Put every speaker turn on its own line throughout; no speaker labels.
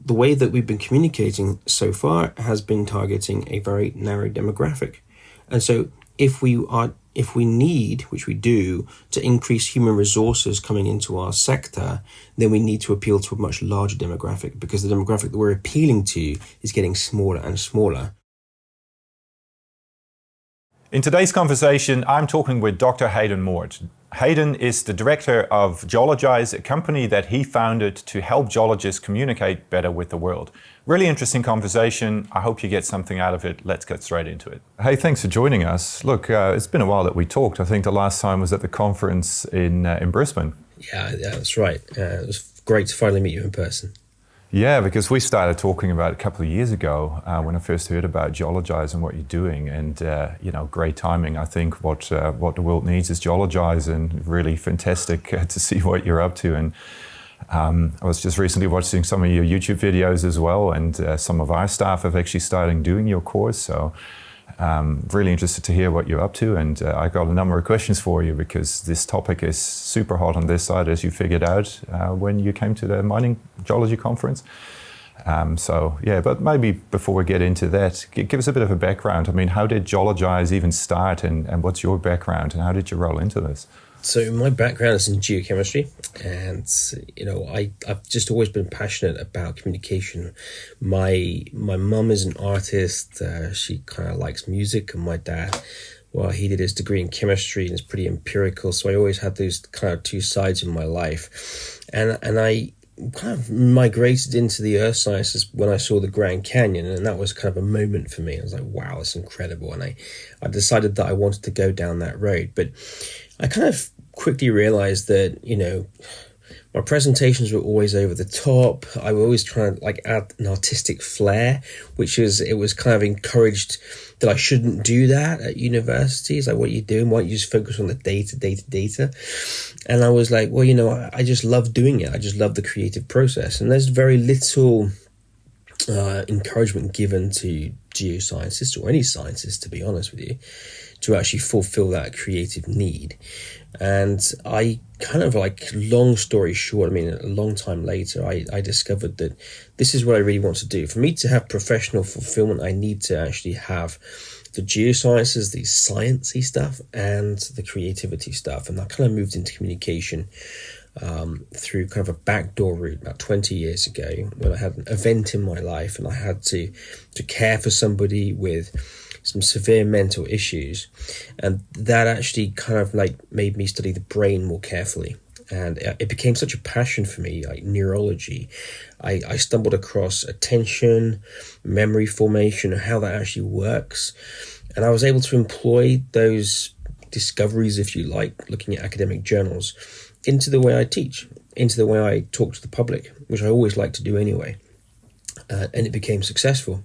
the way that we've been communicating so far has been targeting a very narrow demographic. And so if we need, which we do, to increase human resources coming into our sector, then we need to appeal to a much larger demographic, because the demographic that we're appealing to is getting smaller and smaller.
In today's conversation, I'm talking with Dr. Haydon Mort. Haydon is the director of Geologize, a company that he founded to help geologists communicate better with the world. Really interesting conversation. I hope you get something out of it. Let's get straight into it. Hey, thanks for joining us. Look, it's been a while that we talked. I think the last time was at the conference in Brisbane.
Yeah, that's right. It was great to finally meet you in person.
Yeah, because we started talking about it a couple of years ago when I first heard about Geologize and what you're doing, and great timing. I think what the world needs is Geologize, and really fantastic to see what you're up to. And I was just recently watching some of your YouTube videos as well, and some of our staff have actually started doing your course. So really interested to hear what you're up to, and I got a number of questions for you because this topic is super hot on this side, as you figured out when you came to the Mining Geology Conference. But maybe before we get into that, give us a bit of a background. I mean, how did Geologize even start, and what's your background, and how did you roll into this?
So my background is in geochemistry, and I've just always been passionate about communication. My mum is an artist. She kind of likes music, and my dad, well, he did his degree in chemistry and is pretty empirical. So I always had those kind of two sides in my life, and I kind of migrated into the earth sciences when I saw the Grand Canyon, and that was kind of a moment for me. I was like, wow, that's incredible. And I decided that I wanted to go down that road, but I kind of quickly realized that, my presentations were always over the top. I was always trying to add an artistic flair, it was kind of encouraged that I shouldn't do that at universities. Like, what are you doing? Why don't you just focus on the data? And I was like, well, I just love doing it. I just love the creative process. And there's very little encouragement given to geoscientists, or any scientists, to be honest with you, to actually fulfill that creative need. And I kind of, long story short, a long time later, I discovered that this is what I really want to do. For me to have professional fulfillment, I need to actually have the geosciences, the sciencey stuff, and the creativity stuff. And I kind of moved into communication through kind of a backdoor route about 20 years ago, when I had an event in my life and I had to care for somebody with some severe mental issues, and that actually kind of made me study the brain more carefully. And it became such a passion for me, like neurology. I stumbled across attention, memory formation, and how that actually works. And I was able to employ those discoveries, if you like, looking at academic journals, into the way I teach, into the way I talk to the public, which I always like to do anyway. And it became successful.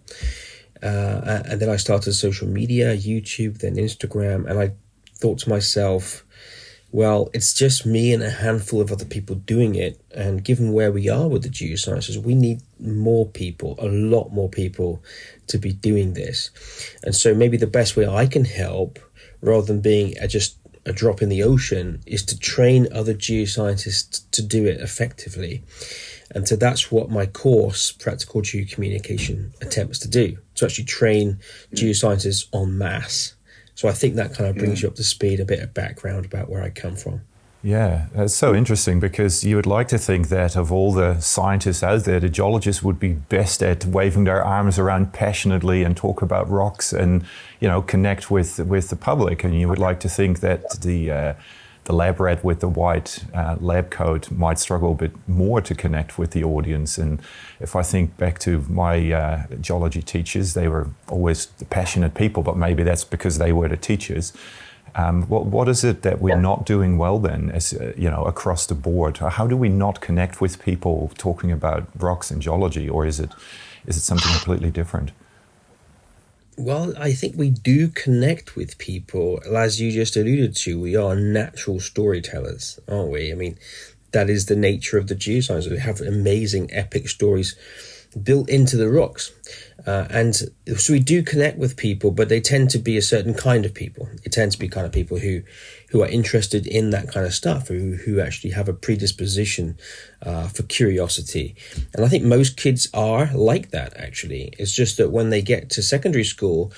And then I started social media, YouTube, then Instagram, and I thought to myself, well, it's just me and a handful of other people doing it. And given where we are with the geosciences, we need more people, a lot more people, to be doing this. And so maybe the best way I can help, rather than being just a drop in the ocean, is to train other geoscientists to do it effectively. And so that's what my course, Practical Geocommunication, attempts to do, to actually train geoscientists en masse. So I think that kind of brings you up to speed, a bit of background about where I come from.
Yeah, that's so interesting, because you would like to think that of all the scientists out there, the geologists would be best at waving their arms around passionately and talk about rocks and, connect with the public. And you would like to think that the lab rat with the white lab coat might struggle a bit more to connect with the audience. And if I think back to my geology teachers, they were always passionate people, but maybe that's because they were the teachers. What is it that we're not doing well then, as across the board? How do we not connect with people talking about rocks and geology, or is it something completely different?
Well, I think we do connect with people. As you just alluded to, we are natural storytellers, aren't we? That is the nature of the geosciences. We have amazing epic stories built into the rocks. And so we do connect with people, but they tend to be a certain kind of people. It tends to be kind of people who are interested in that kind of stuff, who actually have a predisposition for curiosity. And I think most kids are like that, actually. It's just that when they get to secondary school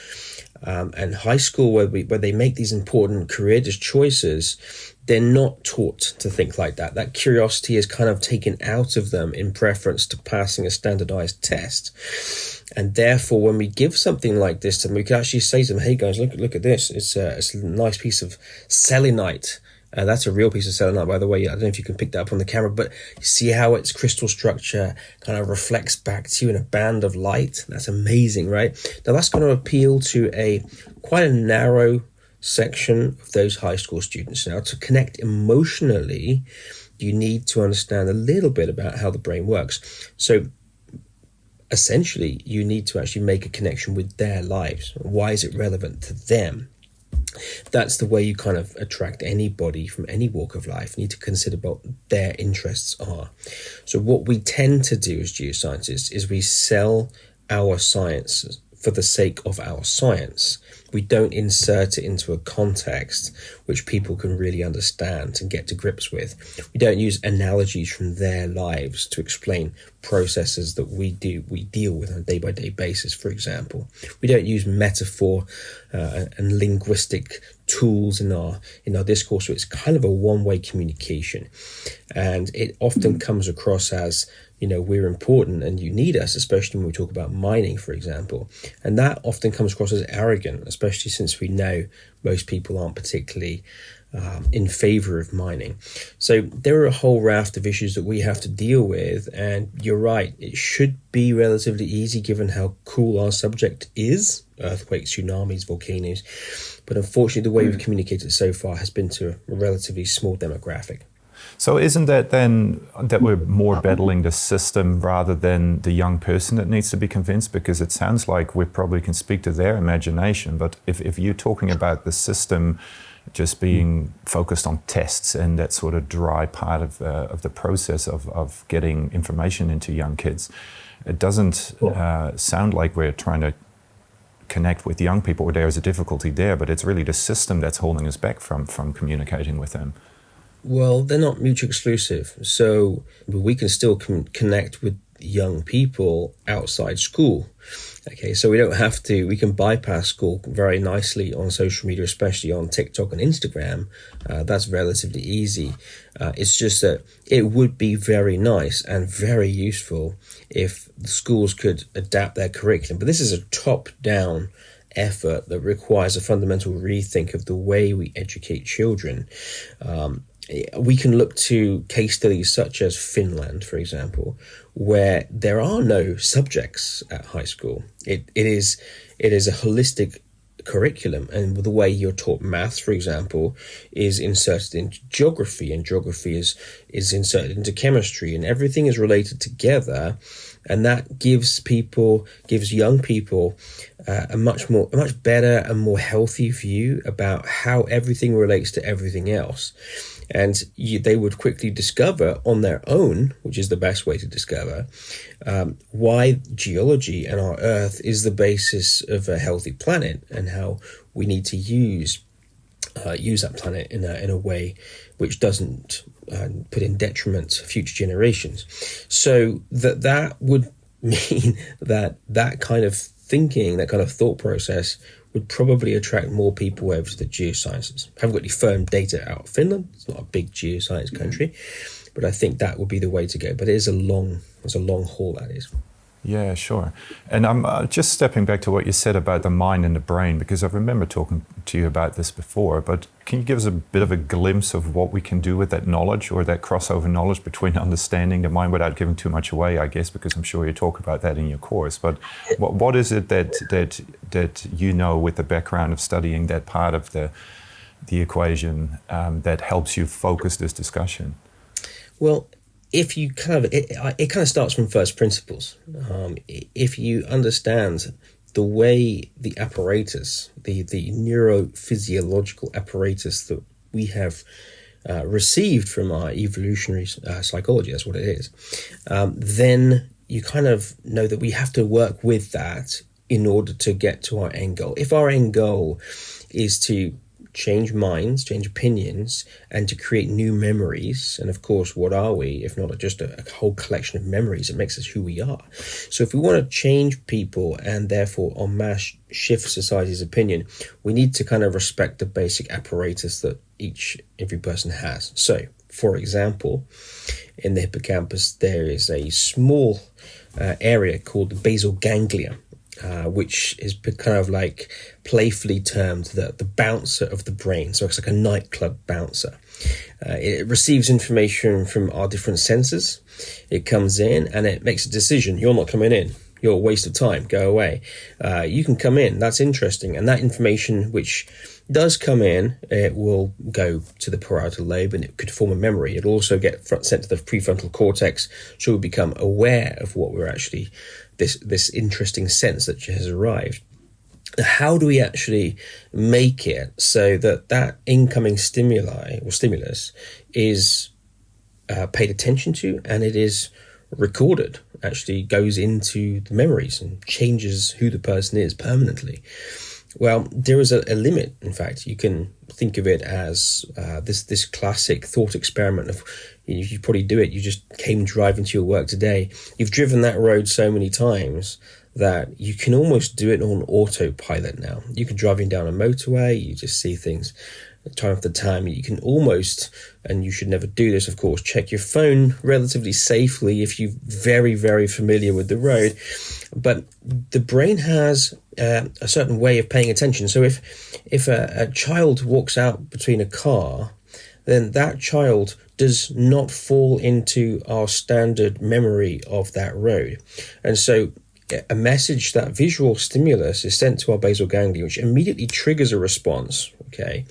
and high school, where they make these important career choices, they're not taught to think like that. That curiosity is kind of taken out of them in preference to passing a standardized test. And therefore, when we give something like this to them, we can actually say to them, hey guys, look at this. It's a nice piece of selenite. That's a real piece of selenite, by the way. I don't know if you can pick that up on the camera, but you see how its crystal structure kind of reflects back to you in a band of light. That's amazing, right? Now that's going to appeal to quite a narrow section of those high school students. Now, to connect emotionally, you need to understand a little bit about how the brain works. So essentially, you need to actually make a connection with their lives. Why is it relevant to them? That's the way you kind of attract anybody from any walk of life. You need to consider what their interests are. So what we tend to do as geoscientists is we sell our science for the sake of our science. We don't insert it into a context which people can really understand and get to grips with. We don't use analogies from their lives to explain processes that we deal with on a day-by-day basis, for example. We don't use metaphor and linguistic tools in our discourse. So it's kind of a one-way communication. And it often comes across as, we're important and you need us, especially when we talk about mining, for example. And that often comes across as arrogant, especially since we know most people aren't particularly in favor of mining. So there are a whole raft of issues that we have to deal with. And you're right, it should be relatively easy given how cool our subject is: earthquakes, tsunamis, volcanoes. But unfortunately, the way we've communicated so far has been to a relatively small demographic.
So isn't that then that we're more battling the system rather than the young person that needs to be convinced? Because it sounds like we probably can speak to their imagination, but if you're talking about the system just being focused on tests and that sort of dry part of the process of getting information into young kids, it doesn't sound like we're trying to connect with young people, or there's a difficulty there, but it's really the system that's holding us back from communicating with them.
Well, they're not mutually exclusive. So we can still connect with young people outside school. Okay, so we can bypass school very nicely on social media, especially on TikTok and Instagram. That's relatively easy. It's just that it would be very nice and very useful if the schools could adapt their curriculum. But this is a top-down effort that requires a fundamental rethink of the way we educate children. We can look to case studies such as Finland, for example, where there are no subjects at high school. It is a holistic curriculum, and the way you're taught maths, for example, is inserted into geography, and geography is inserted into chemistry, and everything is related together, and that gives young people a much better and more healthy view about how everything relates to everything else. And they would quickly discover on their own, which is the best way to discover, why geology and our Earth is the basis of a healthy planet, and how we need to use that planet in a way which doesn't put in detriment to future generations. So that would mean that kind of thinking, that kind of thought process would probably attract more people over to the geosciences. I haven't got any firm data out of Finland. It's not a big geoscience country, but I think that would be the way to go. But it's a long haul, that is.
Yeah, sure. And I'm just stepping back to what you said about the mind and the brain, because I remember talking to you about this before, but can you give us a bit of a glimpse of what we can do with that knowledge, or that crossover knowledge between understanding the mind, without giving too much away, I guess, because I'm sure you talk about that in your course. But what is it that you know with the background of studying that part of the equation that helps you focus this discussion?
Well, if you it kind of starts from first principles. If you understand the way the apparatus, the neurophysiological apparatus that we have received from our evolutionary psychology, that's what it is, then you kind of know that we have to work with that in order to get to our end goal. If our end goal is to change minds, change opinions, and to create new memories, and of course, what are we if not just a whole collection of memories that makes us who we are? So if we want to change people and therefore en masse shift society's opinion, we need to kind of respect the basic apparatus that every person has. So, for example, in the hippocampus, there is a small area called the basal ganglia, which is kind of like playfully termed the bouncer of the brain. So it's like a nightclub bouncer. It receives information from our different senses. It comes in and it makes a decision. You're not coming in. You're a waste of time. Go away. You can come in. That's interesting. And that information which does come in, it will go to the parietal lobe and it could form a memory. It'll also get sent to the prefrontal cortex, so we become aware of what we're actually, this interesting sense that has arrived. How do we actually make it so that incoming stimuli or stimulus is paid attention to and it is recorded, actually goes into the memories and changes who the person is permanently? Well, there is a limit. In fact, you can think of it as this classic thought experiment of, you probably do it. You just came driving to your work today. You've driven that road so many times that you can almost do it on autopilot now. You can driving down a motorway, you just see things time after time. You can almost, and you should never do this, of course, check your phone relatively safely if you're very, very familiar with the road. But the brain has a certain way of paying attention. So if a child walks out between a car, then that child does not fall into our standard memory of that road. And so a message, that visual stimulus, is sent to our basal ganglia, which immediately triggers a response, okay?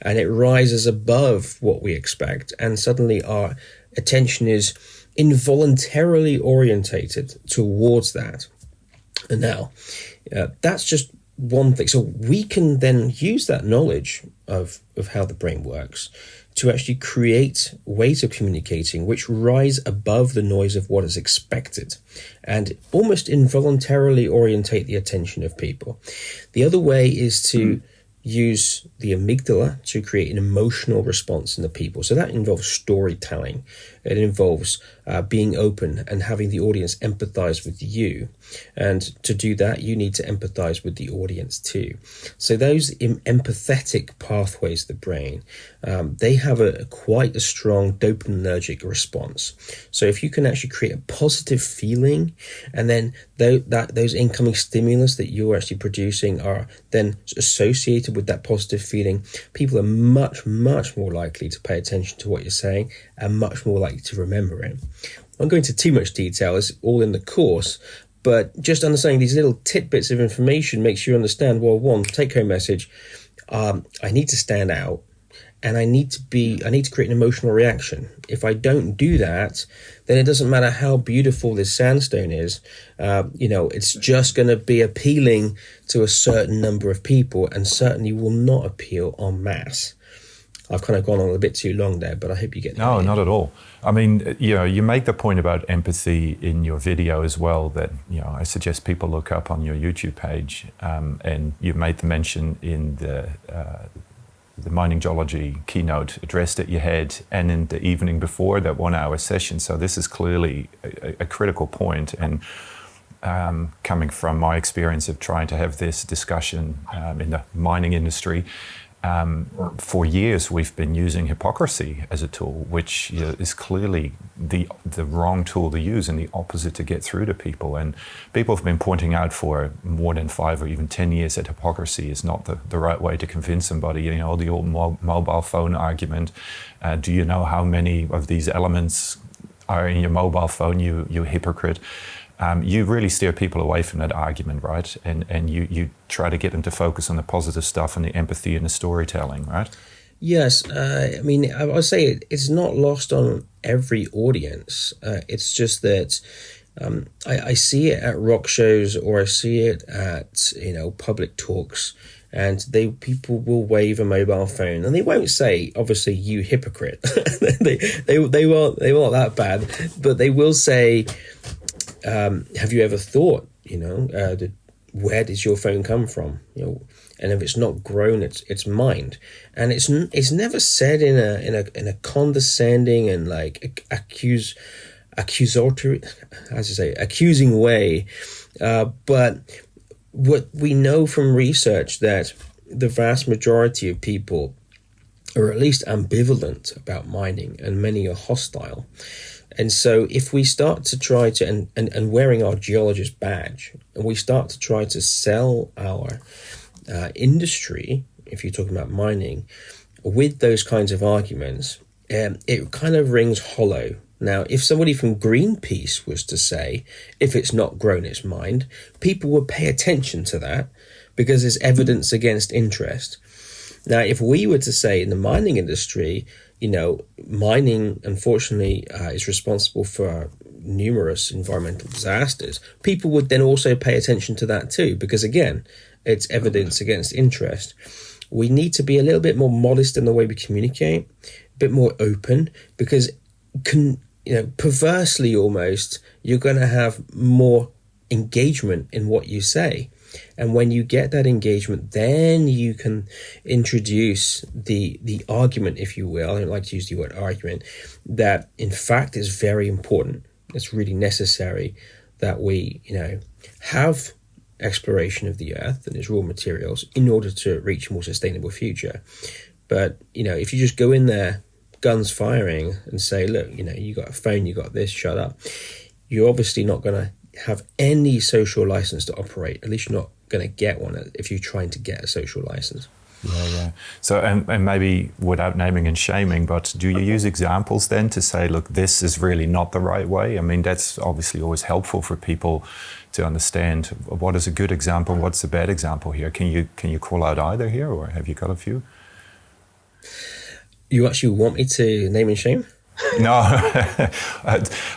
And it rises above what we expect, and suddenly our attention is involuntarily orientated towards that. And now, that's just one thing. So we can then use that knowledge of how the brain works to actually create ways of communicating which rise above the noise of what is expected and almost involuntarily orientate the attention of people. The other way is to use the amygdala to create an emotional response in the people. So that involves storytelling. It involves being open and having the audience empathize with you. And to do that, you need to empathize with the audience too. So those empathetic pathways of the brain, they have quite a strong dopaminergic response. So if you can actually create a positive feeling, and then those incoming stimulus that you're actually producing are then associated with that positive feeling, people are much, much more likely to pay attention to what you're saying and much more likely to remember it. I'm going into too much detail, it's all in the course, but just understanding these little tidbits of information makes you understand, well, one, take-home message, I need to stand out, and I need to create an emotional reaction. If I don't do that, then it doesn't matter how beautiful this sandstone is. It's just going to be appealing to a certain number of people and certainly will not appeal en masse. I've kind of gone on a bit too long there, but I hope you get the idea.
No, not at all. I mean, you make the point about empathy in your video as well that, I suggest people look up on your YouTube page. And you made the mention in the mining geology keynote address that you had and in the evening before that 1 hour session. So this is clearly a critical point. And coming from my experience of trying to have this discussion in the mining industry, for years we've been using hypocrisy as a tool, which is clearly the wrong tool to use and the opposite to get through to people. And people have been pointing out for more than 5 or even 10 years that hypocrisy is not the right way to convince somebody. The old mobile phone argument. Do you know how many of these elements are in your mobile phone, you hypocrite? You really steer people away from that argument, right? And you try to get them to focus on the positive stuff and the empathy and the storytelling, right?
Yes. I would say it's not lost on every audience. It's just that I see it at rock shows or I see it at, public talks, and people will wave a mobile phone and they won't say, obviously, you hypocrite. they won't that bad, but they will say, have you ever thought, where does your phone come from? And if it's not grown, it's mined, and it's never said in a condescending and like accusatory, accusing way. But what we know from research that the vast majority of people are at least ambivalent about mining, and many are hostile. And so if we start to try to, and wearing our geologist badge, and we start to try to sell our industry, if you're talking about mining, with those kinds of arguments, it kind of rings hollow. Now, if somebody from Greenpeace was to say, if it's not grown, it's mined, people would pay attention to that because there's evidence against interest. Now, if we were to say in the mining industry, mining, unfortunately, is responsible for numerous environmental disasters, people would then also pay attention to that too, because again, it's evidence against interest. We need to be a little bit more modest in the way we communicate, a bit more open, because perversely almost, you're going to have more engagement in what you say. And when you get that engagement, then you can introduce the argument, if you will. I don't like to use the word argument, that in fact is very important. It's really necessary that we, have exploration of the earth and its raw materials in order to reach a more sustainable future. But, if you just go in there, guns firing, and say, look, you got a phone, you got this, shut up, you're obviously not going to have any social license to operate. At least you're not going to get one if you're trying to get a social license.
Yeah. So, and maybe without naming and shaming, but do you use examples then to say, look, this is really not the right way? I mean, that's obviously always helpful for people to understand what is a good example, what's a bad example here. Can you call out either here, or have you got a few?
You actually want me to name and shame?
No,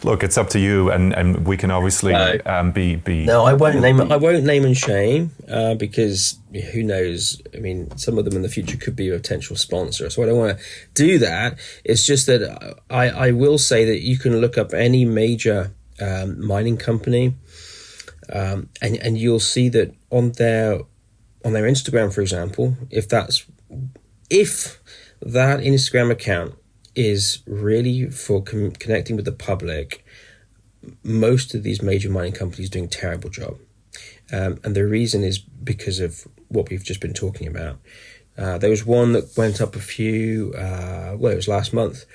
look, it's up to you, and we can obviously be.
No, I won't name. I won't name and shame because who knows? I mean, some of them in the future could be a potential sponsor, so I don't want to do that. It's just that I will say that you can look up any major mining company, and you'll see that on their Instagram, for example, if that Instagram account is really for connecting with the public, most of these major mining companies doing a terrible job. And the reason is because of what we've just been talking about. There was one that went up it was last month.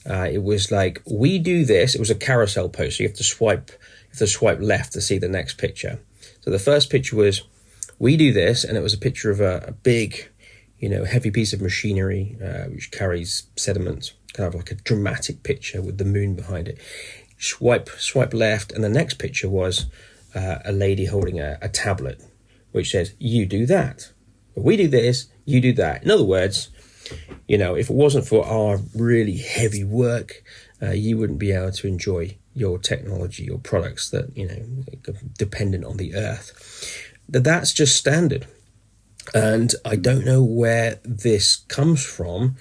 It was like, we do this. It was a carousel post. So you have to swipe left to see the next picture. So the first picture was, we do this. And it was a picture of a big, heavy piece of machinery, which carries sediment, kind of like a dramatic picture with the moon behind it. Swipe left, and the next picture was a lady holding a tablet, which says, you do that. We do this, you do that. In other words, if it wasn't for our really heavy work, you wouldn't be able to enjoy your technology, your products that, dependent on the earth. That's just standard. And I don't know where this comes from,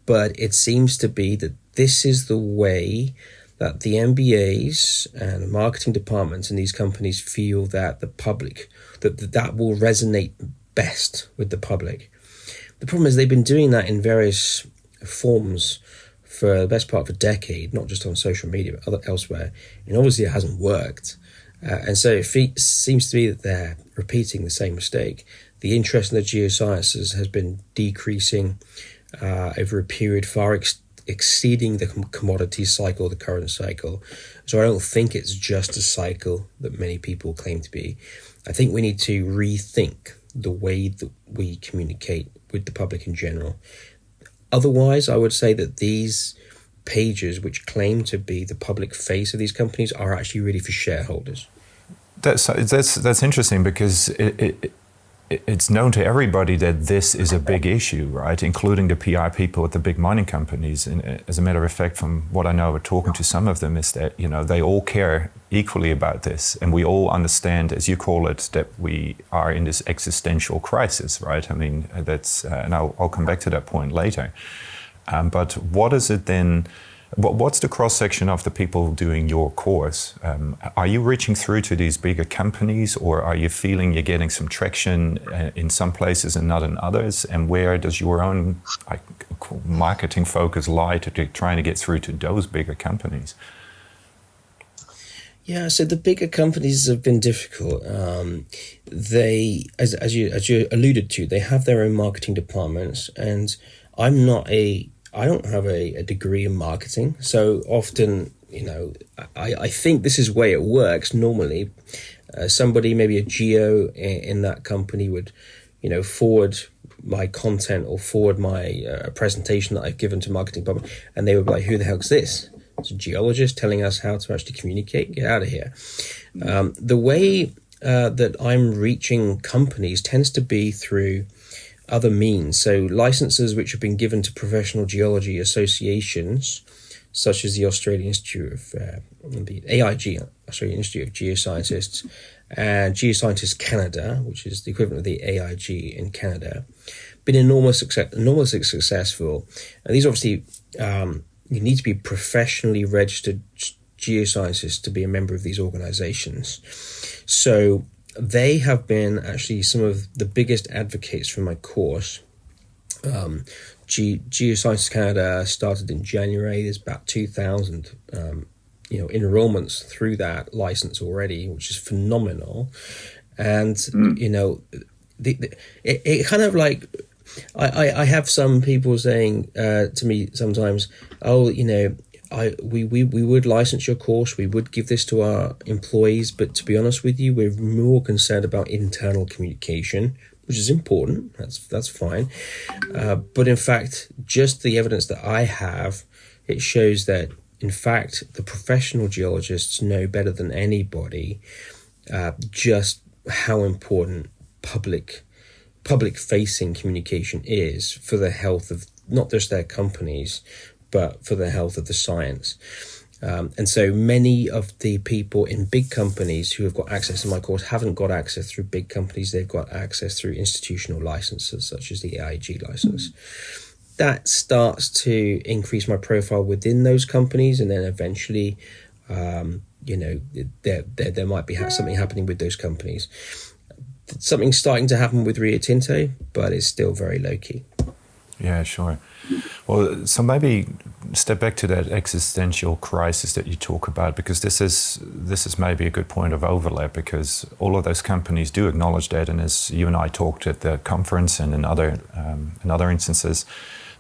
but it seems to be that this is the way that the MBAs and marketing departments in these companies feel that the public, that will resonate best with the public. The problem is they've been doing that in various forms for the best part of a decade, not just on social media, but elsewhere. And obviously it hasn't worked. And so it seems to be that they're repeating the same mistake. The interest in the geosciences has been decreasing over a period far exceeding the commodity cycle, the current cycle. So I don't think it's just a cycle that many people claim to be. I think we need to rethink the way that we communicate with the public in general. Otherwise, I would say that these pages, which claim to be the public face of these companies, are actually really for shareholders.
That's interesting, because it's known to everybody that this is a big issue, right? Including the PR people at the big mining companies. And as a matter of fact, from what I know, talking to some of them, is that they all care equally about this, and we all understand, as you call it, that we are in this existential crisis, right? I mean, that's, and I'll come back to that point later. But what is it then What's the cross-section of the people doing your course? Are you reaching through to these bigger companies, or are you feeling you're getting some traction in some places and not in others? And where does your own marketing focus lie to trying to get through to those bigger companies?
Yeah, so the bigger companies have been difficult. They, as you alluded to, they have their own marketing departments, and I don't have a degree in marketing. So often, I think this is the way it works normally. Somebody, maybe a geo in that company would, forward my content or forward my presentation that I've given to marketing department, and they would be like, who the hell is this? It's a geologist telling us how to actually communicate. Get out of here. The way that I'm reaching companies tends to be through other means. So licenses which have been given to professional geology associations, such as the Australian Institute of the AIG, Australian Institute of Geoscientists, and Geoscientists Canada, which is the equivalent of the AIG in Canada, been enormously successful. And these obviously you need to be professionally registered geoscientists to be a member of these organizations. So they have been actually some of the biggest advocates for my course. Geoscientists Canada started in January. There's about 2,000 enrollments through that license already, which is phenomenal. And it kind of like, I have some people saying to me sometimes, we would license your course, we would give this to our employees, but to be honest with you, we're more concerned about internal communication, which is important. That's fine. But in fact, just the evidence that I have, it shows that in fact the professional geologists know better than anybody just how important public-facing communication is for the health of not just their companies, but for the health of the science. And so many of the people in big companies who have got access to my course haven't got access through big companies. They've got access through institutional licenses, such as the AIG license. That starts to increase my profile within those companies, and then eventually, there might be something happening with those companies. Something's starting to happen with Rio Tinto, but it's still very low-key.
Yeah, sure. Well, so maybe step back to that existential crisis that you talk about, because this is maybe a good point of overlap, because all of those companies do acknowledge that, and as you and I talked at the conference and in other instances,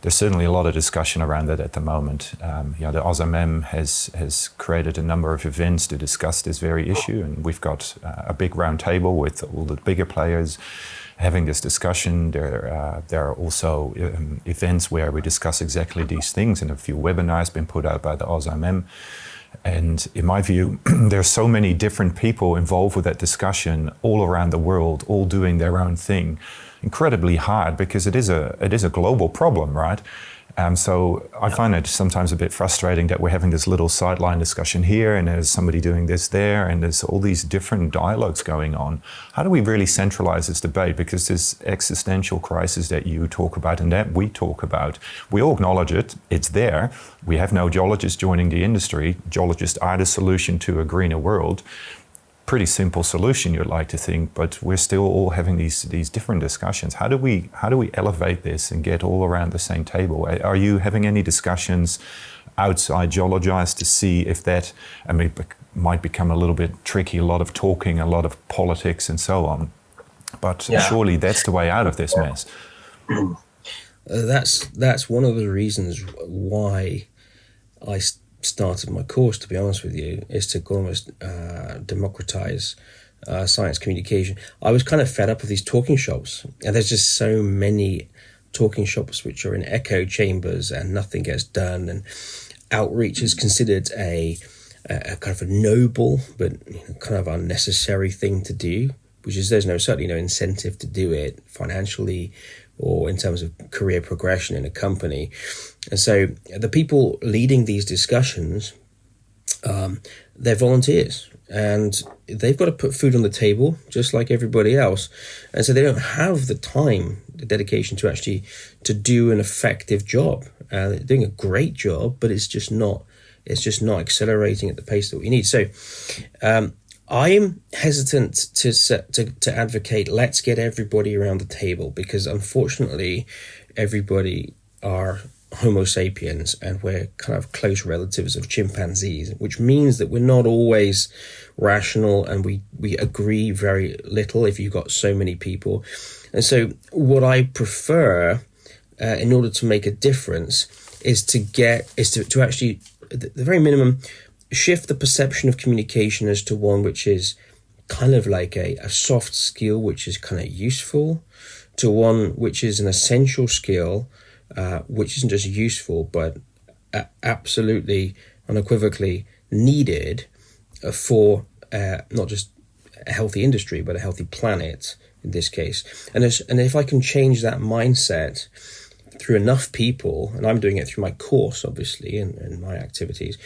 there's certainly a lot of discussion around that at the moment. The AusMM has created a number of events to discuss this very issue, and we've got a big round table with all the bigger players having this discussion. There are also events where we discuss exactly these things, and a few webinars been put out by the AusMM. And in my view, there are so many different people involved with that discussion all around the world, all doing their own thing. Incredibly hard, because it is a global problem, right? So I find it sometimes a bit frustrating that we're having this little sideline discussion here, and there's somebody doing this there, and there's all these different dialogues going on. How do we really centralize this debate? Because this existential crisis that you talk about and that we talk about, we all acknowledge it, it's there. We have no geologists joining the industry. Geologists are the solution to a greener world. Pretty simple solution, you'd like to think, but we're still all having these different discussions. How do we elevate this and get all around the same table? Are you having any discussions outside Geologize to see if that, might become a little bit tricky, a lot of talking, a lot of politics and so on, but surely that's the way out of this mess.
That's one of the reasons why I started my course, to be honest with you, is to almost democratize science communication. I was kind of fed up of these talking shops, and there's just so many talking shops which are in echo chambers and nothing gets done, and outreach is considered a kind of a noble but kind of unnecessary thing to do, which is there's certainly no incentive to do it financially or in terms of career progression in a company. And so the people leading these discussions, they're volunteers. and they've got to put food on the table just like everybody else. And so they don't have the time, the dedication to do an effective job. They're doing a great job, but it's just not accelerating at the pace that we need. So I'm hesitant to advocate let's get everybody around the table, because unfortunately everybody are Homo sapiens and we're kind of close relatives of chimpanzees, which means that we're not always rational and we agree very little if you've got so many people. And so what I prefer in order to make a difference is to actually, at the very minimum, shift the perception of communication as to one which is kind of like a soft skill, which is kind of useful, to one which is an essential skill, which isn't just useful, but absolutely unequivocally needed for not just a healthy industry, but a healthy planet in this case. And if I can change that mindset through enough people, and I'm doing it through my course, obviously, and my activities,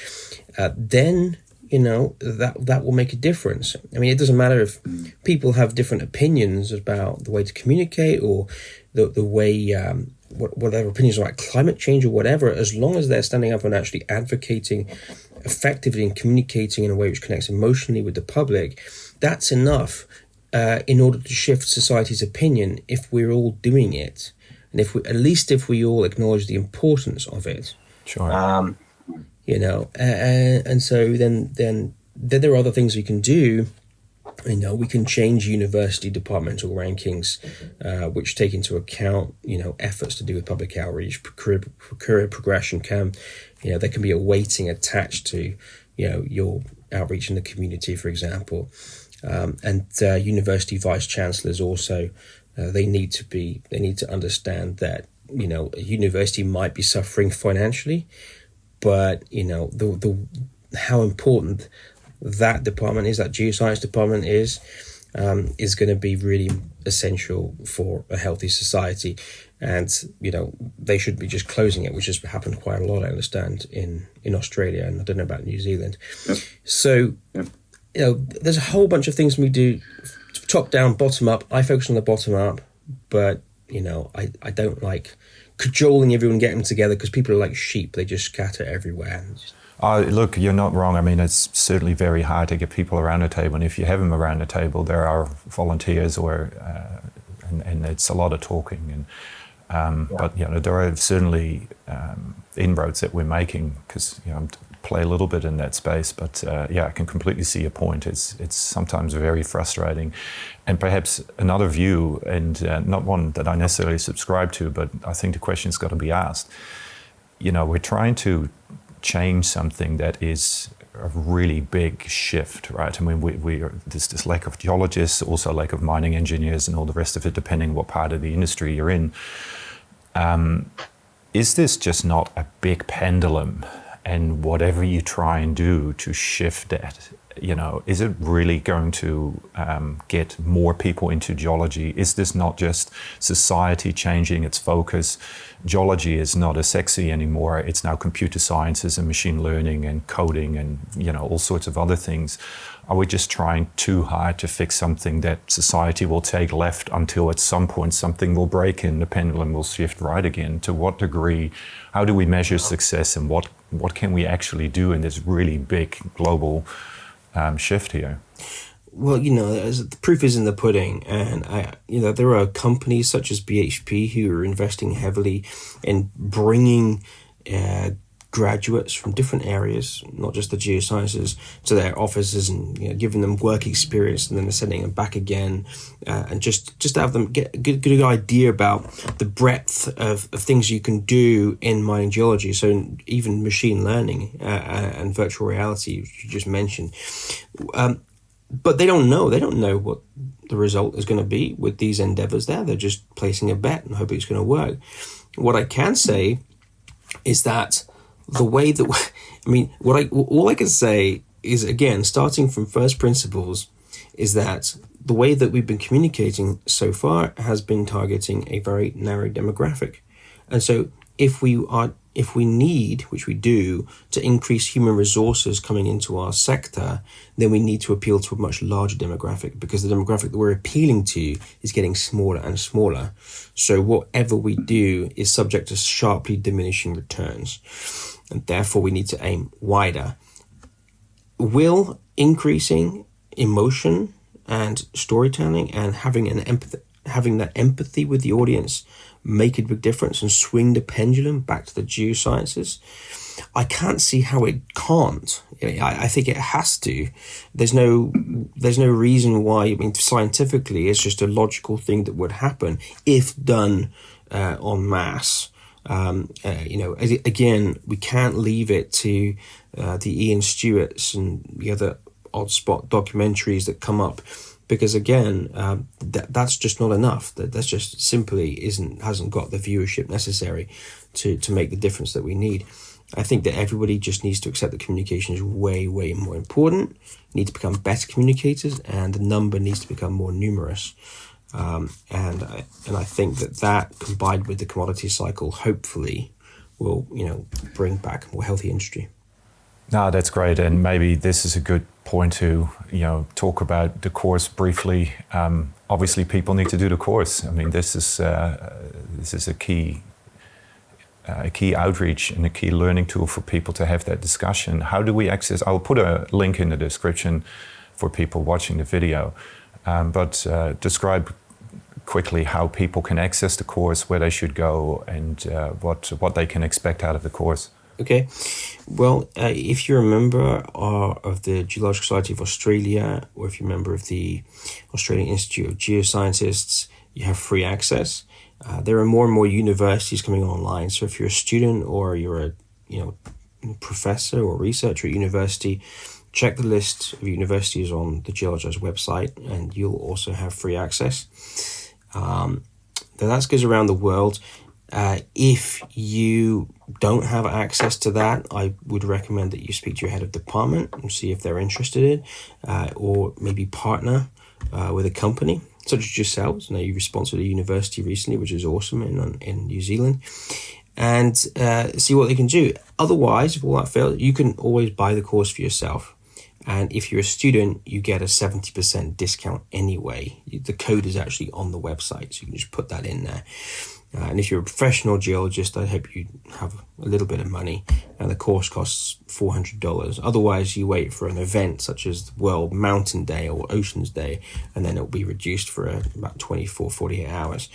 then that will make a difference. I mean, it doesn't matter if people have different opinions about the way to communicate or the way whatever opinions about climate change or whatever, as long as they're standing up and actually advocating effectively and communicating in a way which connects emotionally with the public, that's enough in order to shift society's opinion if we're all doing it. And if we all acknowledge the importance of it.
Sure.
And so then there are other things we can do. We can change university departmental rankings, which take into account, efforts to do with public outreach, career progression. There can be a weighting attached to, your outreach in the community, for example. And university vice chancellors also, they need to understand that, a university might be suffering financially, but, how important that department is, that geoscience department is going to be really essential for a healthy society. And, they should be just closing it, which has happened quite a lot, I understand, in Australia, and I don't know about New Zealand. Yep. So, there's a whole bunch of things we do, top down, bottom up. I focus on the bottom up, but, I don't like cajoling everyone, getting them together, because people are like sheep. They just scatter everywhere.
Look, you're not wrong. I mean, it's certainly very hard to get people around a table. And if you have them around a table, there are volunteers and it's a lot of talking. But, there are certainly inroads that we're making, because, I play a little bit in that space. But, I can completely see your point. It's sometimes very frustrating. And perhaps another view, and not one that I necessarily subscribe to, but I think the question's got to be asked. We're trying to change something that is a really big shift, right? I mean, there's this lack of geologists, also lack of mining engineers and all the rest of it, depending what part of the industry you're in. Is this just not a big pendulum? And whatever you try and do to shift that, is it really going to get more people into geology? Is this not just society changing its focus? Geology is not as sexy anymore. It's now computer sciences and machine learning and coding and, all sorts of other things. Are we just trying too hard to fix something that society will take left until at some point something will break and the pendulum will shift right again? To what degree? How do we measure success, and what can we actually do in this really big global shift here?
Well, the proof is in the pudding, and there are companies such as BHP who are investing heavily in bringing graduates from different areas, not just the geosciences, to their offices and giving them work experience, and then they're sending them back again, and just to have them get a good idea about the breadth of things you can do in mining geology. So even machine learning and virtual reality, which you just mentioned. But they don't know. They don't know what the result is going to be with these endeavors there. They're just placing a bet and hoping it's going to work. What I can say is that the way that, all I can say is, again, starting from first principles, is that the way that we've been communicating so far has been targeting a very narrow demographic. And so if we are if we need, which we do, to increase human resources coming into our sector, then we need to appeal to a much larger demographic, because the demographic that we're appealing to is getting smaller and smaller. So whatever we do is subject to sharply diminishing returns, and therefore we need to aim wider. Will increasing emotion and storytelling and having that empathy with the audience make a big difference and swing the pendulum back to the geosciences? I can't see how it can't. I think it has to. There's no reason why. I mean, scientifically, it's just a logical thing that would happen if done en masse. Again, we can't leave it to the Ian Stewarts and the other odd spot documentaries that come up, because again, that's just not enough. That's just simply hasn't got the viewership necessary to make the difference that we need. I think that everybody just needs to accept that communication is way, way more important. Need to become better communicators, and the number needs to become more numerous. And I think that combined with the commodity cycle, hopefully, will bring back a more healthy industry.
No, that's great, and maybe this is a good point to talk about the course briefly. Obviously, people need to do the course. I mean, this is a key outreach and a key learning tool for people to have that discussion. How do we access? I'll put a link in the description for people watching the video, but describe quickly how people can access the course, where they should go, and what they can expect out of the course.
Okay, well, if you're a member of the Geological Society of Australia, or if you're a member of the Australian Institute of Geoscientists, you have free access. There are more and more universities coming online. So if you're a student or you're a professor or researcher at university, check the list of universities on the Geologize website, and you'll also have free access. That goes around the world. If you don't have access to that, I would recommend that you speak to your head of department and see if they're interested in, or maybe partner with a company such as yourselves. Now, you sponsored a university recently, which is awesome in New Zealand, and see what they can do. Otherwise, if all that fails, you can always buy the course for yourself. And if you're a student, you get a 70% discount anyway. The code is actually on the website, so you can just put that in there. And if you're a professional geologist, I hope you have a little bit of money, and the course costs $400. Otherwise, you wait for an event such as the World Mountain Day or Oceans Day, and then it'll be reduced for about 24, 48 hours.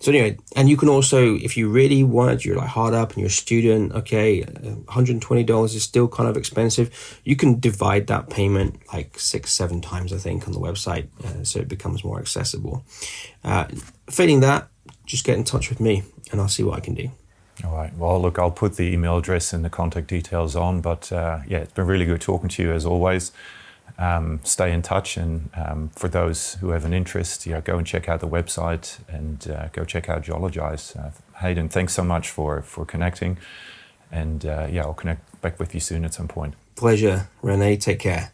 So anyway, and you can also, if you really want, you're like hard up and you're a student, okay, $120 is still kind of expensive. You can divide that payment like 6-7 times, I think, on the website, so it becomes more accessible. Failing that, just get in touch with me and I'll see what I can do.
All right. Well, look, I'll put the email address and the contact details on, but it's been really good talking to you as always. Stay in touch, and for those who have an interest, go and check out the website and go check out Geologize. Haydon, thanks so much for connecting, and I'll connect back with you soon at some point.
Pleasure, René. Take care.